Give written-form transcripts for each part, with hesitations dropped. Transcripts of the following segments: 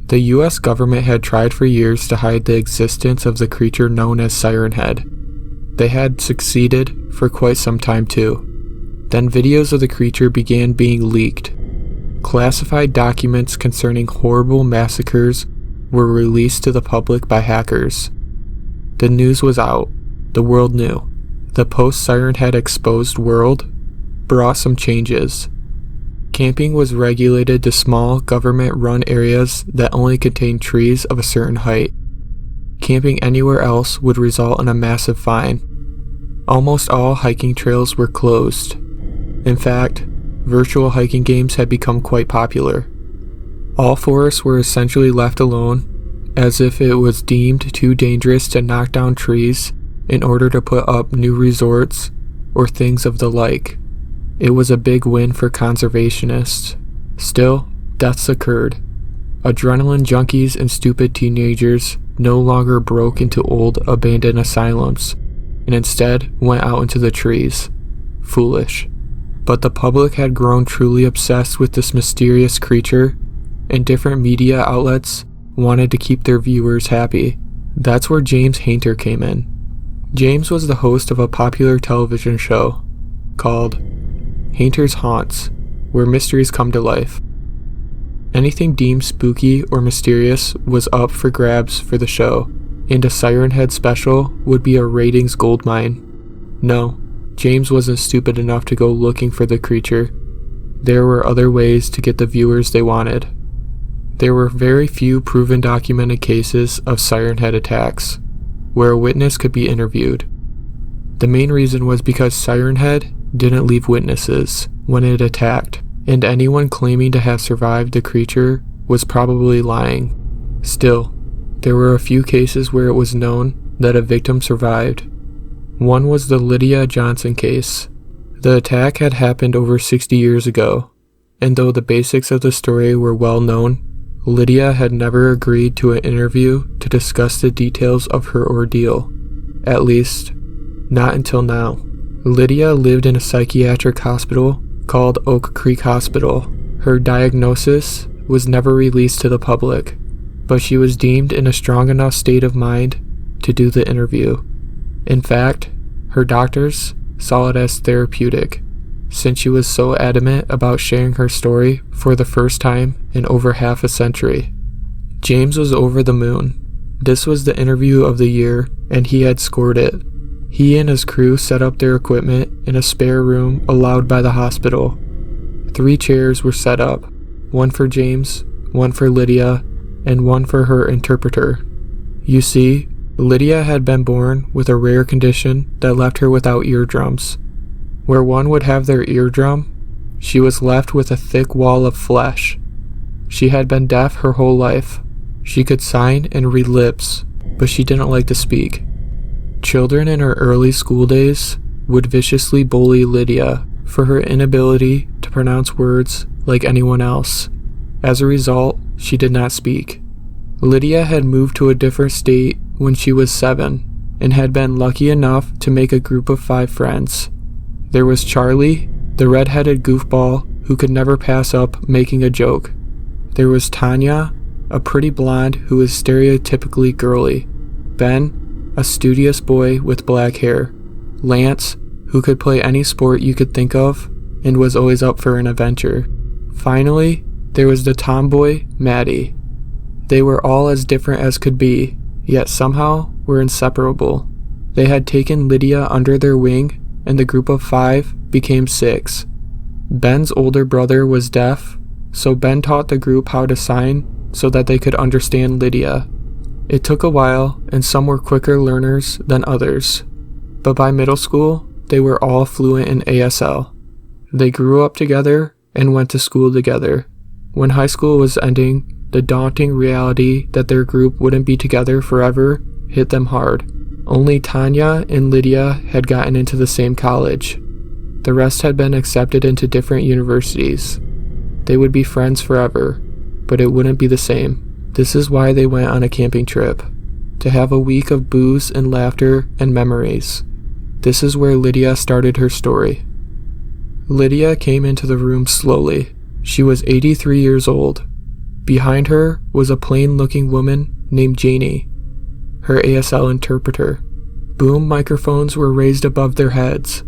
The US government had tried for years to hide the existence of the creature known as Sirenhead. They had succeeded for quite some time too. Then videos of the creature began being leaked. Classified documents concerning horrible massacres were released to the public by hackers. The news was out. The world knew. The post-Sirenhead exposed world brought some changes. Camping was regulated to small, government-run areas that only contained trees of a certain height. Camping anywhere else would result in a massive fine. Almost all hiking trails were closed. In fact, virtual hiking games had become quite popular. All forests were essentially left alone, as if it was deemed too dangerous to knock down trees in order to put up new resorts or things of the like. It was a big win for conservationists. Still, deaths occurred. Adrenaline junkies and stupid teenagers no longer broke into old abandoned asylums, and instead went out into the trees. Foolish. But the public had grown truly obsessed with this mysterious creature, and different media outlets wanted to keep their viewers happy. That's where James Hainter came in. James was the host of a popular television show called Hainter's Haunts, where mysteries come to life. Anything deemed spooky or mysterious was up for grabs for the show, and a Sirenhead special would be a ratings goldmine. No, James wasn't stupid enough to go looking for the creature. There were other ways to get the viewers they wanted. There were very few proven documented cases of Sirenhead attacks, where a witness could be interviewed. The main reason was because Sirenhead didn't leave witnesses when it attacked, and anyone claiming to have survived the creature was probably lying. Still, there were a few cases where it was known that a victim survived. One was the Lydia Johnson case. The attack had happened over 60 years ago, and though the basics of the story were well known, Lydia had never agreed to an interview to discuss the details of her ordeal. At least, not until now. Lydia lived in a psychiatric hospital called Oak Creek Hospital. Her diagnosis was never released to the public, but she was deemed in a strong enough state of mind to do the interview. In fact, her doctors saw it as therapeutic, since she was so adamant about sharing her story for the first time in over half a century. James was over the moon. This was the interview of the year, and he had scored it. He and his crew set up their equipment in a spare room allowed by the hospital. 3 chairs were set up, one for James, one for Lydia, and one for her interpreter. You see, Lydia had been born with a rare condition that left her without eardrums. Where one would have their eardrum, she was left with a thick wall of flesh. She had been deaf her whole life. She could sign and read lips, but she didn't like to speak. Children in her early school days would viciously bully Lydia for her inability to pronounce words like anyone else. As a result, she did not speak. Lydia had moved to a different state when she was 7 and had been lucky enough to make a group of 5 friends. There was Charlie, the red-headed goofball who could never pass up making a joke. There was Tanya, a pretty blonde who was stereotypically girly. Ben, a studious boy with black hair. Lance, who could play any sport you could think of and was always up for an adventure. Finally, there was the tomboy, Maddie. They were all as different as could be, yet somehow were inseparable. They had taken Lydia under their wing, and the group of 5 became 6. Ben's older brother was deaf, so Ben taught the group how to sign so that they could understand Lydia. It took a while, and some were quicker learners than others, but by middle school, they were all fluent in ASL. They grew up together and went to school together. When high school was ending, the daunting reality that their group wouldn't be together forever hit them hard. Only Tanya and Lydia had gotten into the same college. The rest had been accepted into different universities. They would be friends forever, but it wouldn't be the same. This is why they went on a camping trip, to have a week of booze and laughter and memories. This is where Lydia started her story. Lydia came into the room slowly. She was 83 years old. Behind her was a plain-looking woman named Janie, her ASL interpreter. Boom microphones were raised above their heads.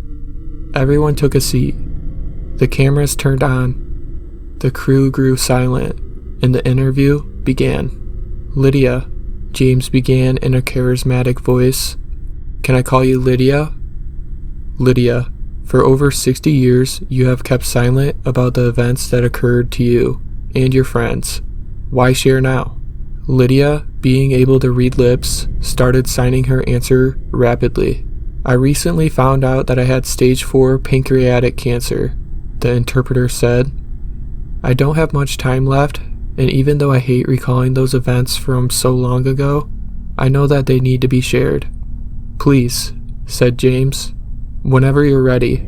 Everyone took a seat. The cameras turned on. The crew grew silent, and the interview began. "Lydia," James began in a charismatic voice. "Can I call you Lydia?" "Lydia, for over 60 years, you have kept silent about the events that occurred to you and your friends. Why share now?" Lydia, being able to read lips, started signing her answer rapidly. "I recently found out that I had stage 4 pancreatic cancer," the interpreter said. "I don't have much time left, and even though I hate recalling those events from so long ago, I know that they need to be shared." "Please," said James, "whenever you're ready."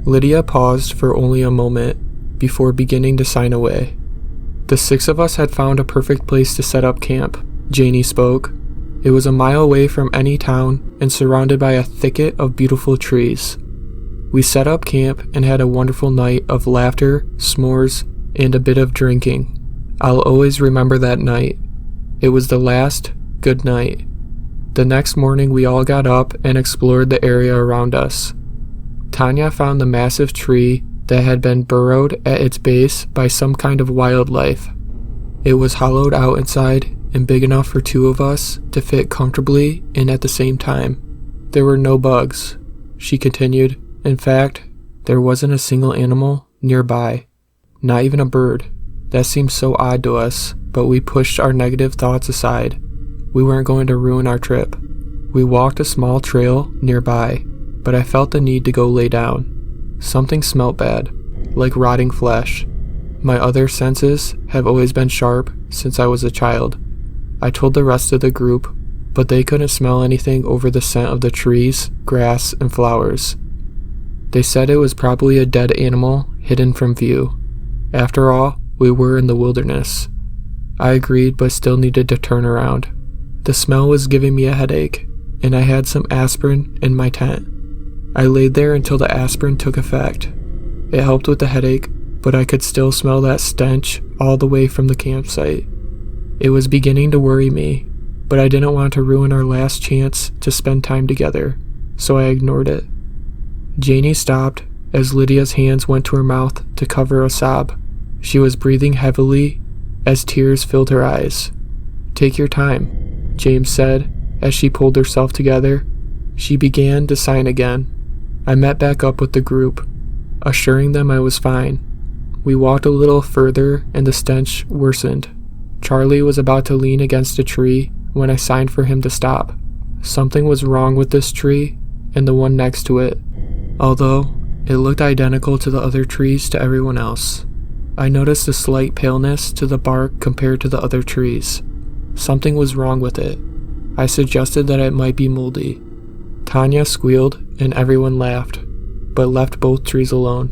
Lydia paused for only a moment before beginning to sign away. "The 6 of us had found a perfect place to set up camp," Janie spoke. "It was a mile away from any town and surrounded by a thicket of beautiful trees. We set up camp and had a wonderful night of laughter, s'mores, and a bit of drinking. I'll always remember that night. It was the last good night. The next morning we all got up and explored the area around us. Tanya found the massive tree that had been burrowed at its base by some kind of wildlife. It was hollowed out inside and big enough for 2 of us to fit comfortably in at the same time. There were no bugs," she continued. "In fact, there wasn't a single animal nearby, not even a bird. That seemed so odd to us, but we pushed our negative thoughts aside. We weren't going to ruin our trip. We walked a small trail nearby, but I felt the need to go lay down. Something smelt bad, like rotting flesh. My other senses have always been sharp since I was a child. I told the rest of the group, but they couldn't smell anything over the scent of the trees, grass, and flowers. They said it was probably a dead animal hidden from view. After all, we were in the wilderness. I agreed, but still needed to turn around. The smell was giving me a headache, and I had some aspirin in my tent. I laid there until the aspirin took effect. It helped with the headache, but I could still smell that stench all the way from the campsite. It was beginning to worry me, but I didn't want to ruin our last chance to spend time together, so I ignored it." Janie stopped as Lydia's hands went to her mouth to cover a sob. She was breathing heavily as tears filled her eyes. "Take your time," James said as she pulled herself together. She began to sign again. I met back up with the group, assuring them I was fine. We walked a little further and the stench worsened. Charlie was about to lean against a tree when I signed for him to stop. Something was wrong with this tree and the one next to it, although it looked identical to the other trees to everyone else. I noticed a slight paleness to the bark compared to the other trees. Something was wrong with it. I suggested that it might be moldy. Tanya squealed and everyone laughed, but left both trees alone.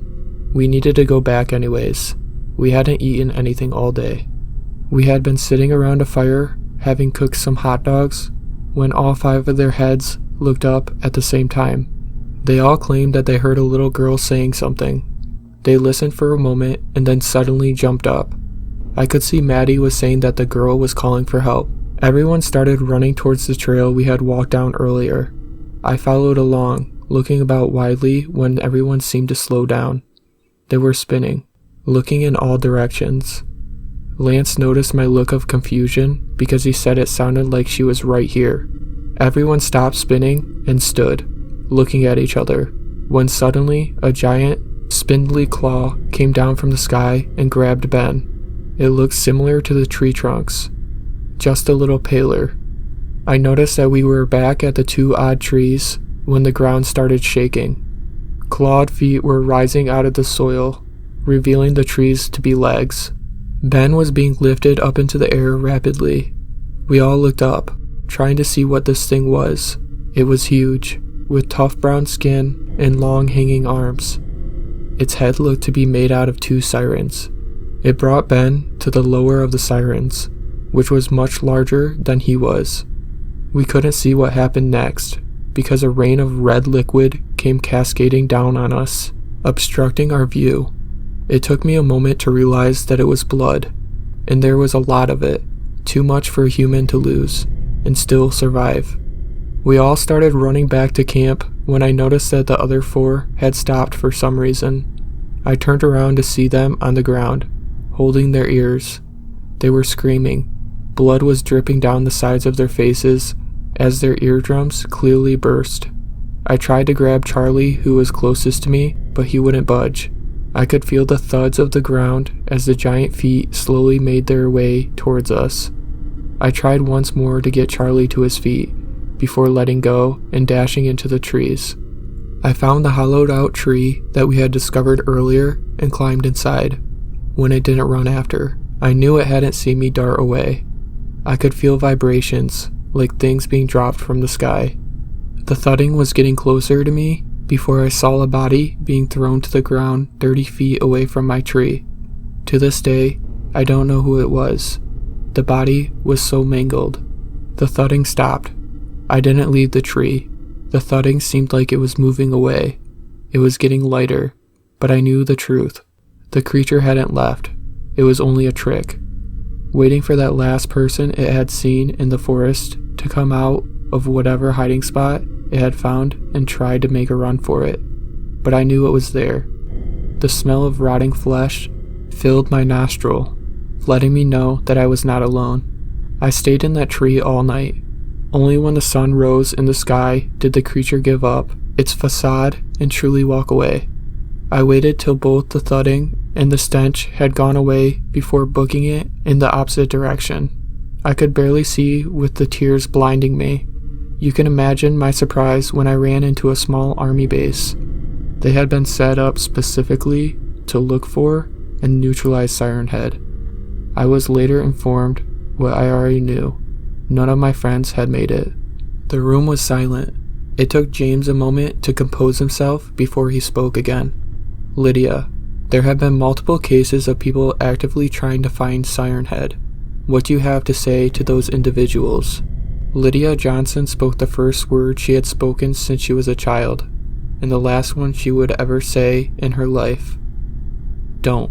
We needed to go back anyways. We hadn't eaten anything all day. We had been sitting around a fire, having cooked some hot dogs, when all 5 of their heads looked up at the same time. They all claimed that they heard a little girl saying something. They listened for a moment and then suddenly jumped up. I could see Maddie was saying that the girl was calling for help. Everyone started running towards the trail we had walked down earlier. I followed along, looking about widely when everyone seemed to slow down. They were spinning, looking in all directions. Lance noticed my look of confusion because he said it sounded like she was right here. Everyone stopped spinning and stood, looking at each other, when suddenly a giant, spindly claw came down from the sky and grabbed Ben. It looked similar to the tree trunks, just a little paler. I noticed that we were back at the 2 odd trees when the ground started shaking. Clawed feet were rising out of the soil, revealing the trees to be legs. Ben was being lifted up into the air rapidly. We all looked up, trying to see what this thing was. It was huge, with tough brown skin and long hanging arms. Its head looked to be made out of 2 sirens. It brought Ben to the lower of the sirens, which was much larger than he was. We couldn't see what happened next, because a rain of red liquid came cascading down on us, obstructing our view. It took me a moment to realize that it was blood. and there was a lot of it, too much for a human to lose, and still survive. We all started running back to camp when I noticed that the other 4 had stopped for some reason. I turned around to see them on the ground, holding their ears. They were screaming. Blood was dripping down the sides of their faces as their eardrums clearly burst. I tried to grab Charlie, who was closest to me, but he wouldn't budge. I could feel the thuds of the ground as the giant feet slowly made their way towards us. I tried once more to get Charlie to his feet before letting go and dashing into the trees. I found the hollowed out tree that we had discovered earlier and climbed inside. When it didn't run after, I knew it hadn't seen me dart away. I could feel vibrations, like things being dropped from the sky. The thudding was getting closer to me before I saw a body being thrown to the ground 30 feet away from my tree. To this day, I don't know who it was. The body was so mangled. The thudding stopped. I didn't leave the tree. The thudding seemed like it was moving away. It was getting lighter, but I knew the truth. The creature hadn't left. It was only a trick, waiting for that last person it had seen in the forest to come out of whatever hiding spot it had found and tried to make a run for it. But I knew it was there. The smell of rotting flesh filled my nostril, letting me know that I was not alone. I stayed in that tree all night. Only when the sun rose in the sky did the creature give up its facade and truly walk away. I waited till both the thudding and the stench had gone away before booking it in the opposite direction. I could barely see with the tears blinding me. You can imagine my surprise when I ran into a small army base. They had been set up specifically to look for and neutralize Sirenhead. I was later informed what I already knew. None of my friends had made it. The room was silent. It took James a moment to compose himself before he spoke again. Lydia, there have been multiple cases of people actively trying to find Sirenhead. What do you have to say to those individuals? Lydia Johnson spoke the first word she had spoken since she was a child, and the last one she would ever say in her life. Don't.